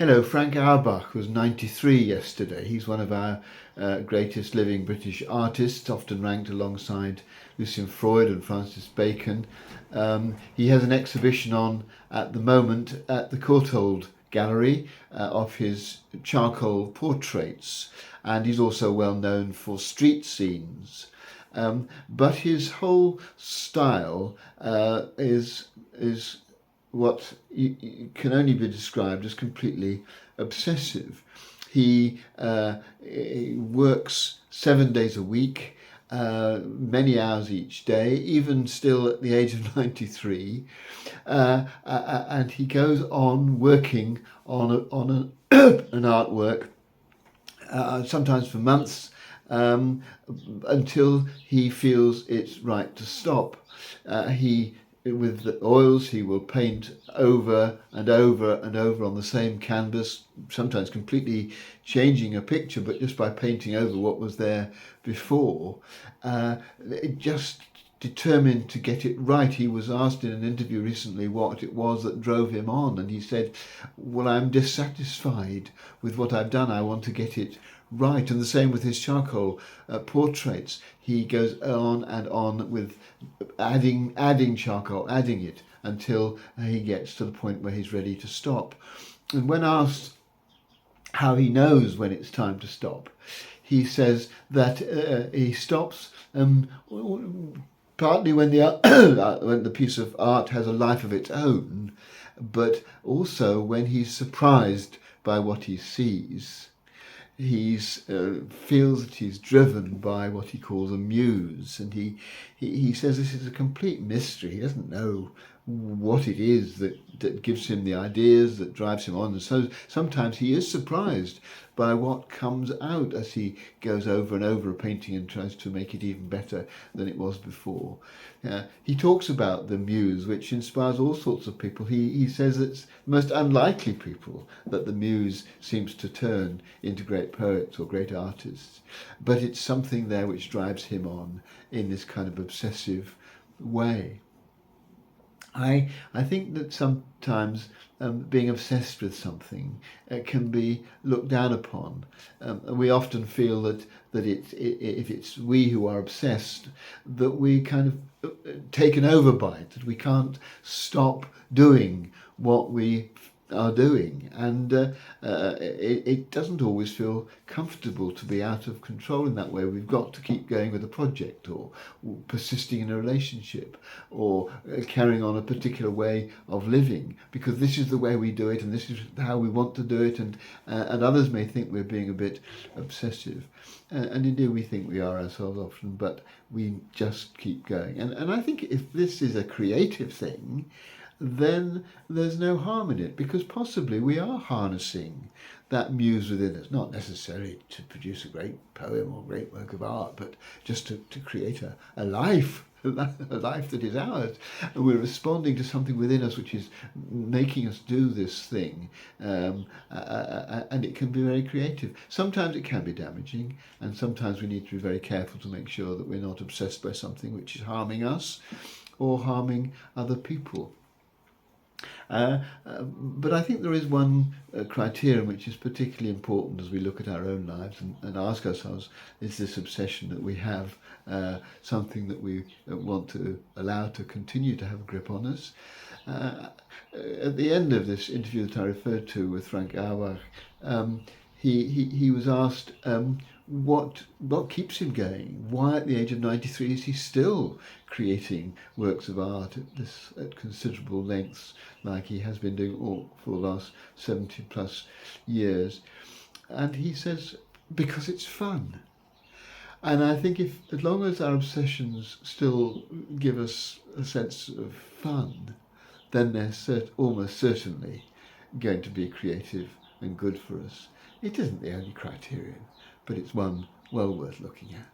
Hello, Frank Auerbach was 93 yesterday. He's one of our greatest living British artists, often ranked alongside Lucian Freud and Francis Bacon. He has an exhibition on at the moment at the Courtauld Gallery of his charcoal portraits, and he's also well known for street scenes. But his whole style is what can only be described as completely obsessive. He works 7 days a week, many hours each day, even still at the age of 93, and he goes on working on an artwork, sometimes for months, until he feels it's right to stop. With the oils, he will paint over and over and over on the same canvas, sometimes completely changing a picture, but just by painting over what was there before. Just determined to get it right. He was asked in an interview recently what it was that drove him on, and he said, well, I'm dissatisfied with what I've done. I want to get it right. And the same with his charcoal portraits. He goes on and on with adding charcoal, adding it until he gets to the point where he's ready to stop. And when asked how he knows when it's time to stop, he says that he stops partly when the piece of art has a life of its own, but also when he's surprised by what he sees. He feels that he's driven by what he calls a muse, and he says this is a complete mystery. He doesn't know what it is that gives him the ideas, that drives him on, and so sometimes he is surprised by what comes out as he goes over and over a painting and tries to make it even better than it was before. He talks about the muse, which inspires all sorts of people. He says it's the most unlikely people that the muse seems to turn into great poets or great artists, but it's something there which drives him on in this kind of obsessive way. I think that sometimes being obsessed with something can be looked down upon. We often feel that if it's we who are obsessed, that we kind of taken over by it, that we can't stop doing what we are doing, and it doesn't always feel comfortable to be out of control in that way. We've got to keep going with a project, or persisting in a relationship, or carrying on a particular way of living, because this is the way we do it and this is how we want to do it, and others may think we're being a bit obsessive, and indeed we think we are ourselves often, but we just keep going. And I think if this is a creative thing, then there's no harm in it, because possibly we are harnessing that muse within us, not necessarily to produce a great poem or great work of art, but just to create a life, a life that is ours. And we're responding to something within us which is making us do this thing, and it can be very creative. Sometimes it can be damaging, and sometimes we need to be very careful to make sure that we're not obsessed by something which is harming us or harming other people. But I think there is one criterion which is particularly important as we look at our own lives and ask ourselves, is this obsession that we have something that we want to allow to continue to have a grip on us? At the end of this interview that I referred to with Frank Auerbach, he was asked what keeps him going. Why at the age of 93 is he still creating works of art at considerable lengths, like he has been doing all for the last 70 plus years? And he says, because it's fun. And I think as long as our obsessions still give us a sense of fun, then they're almost certainly going to be creative and good for us. It isn't the only criterion, but it's one well worth looking at.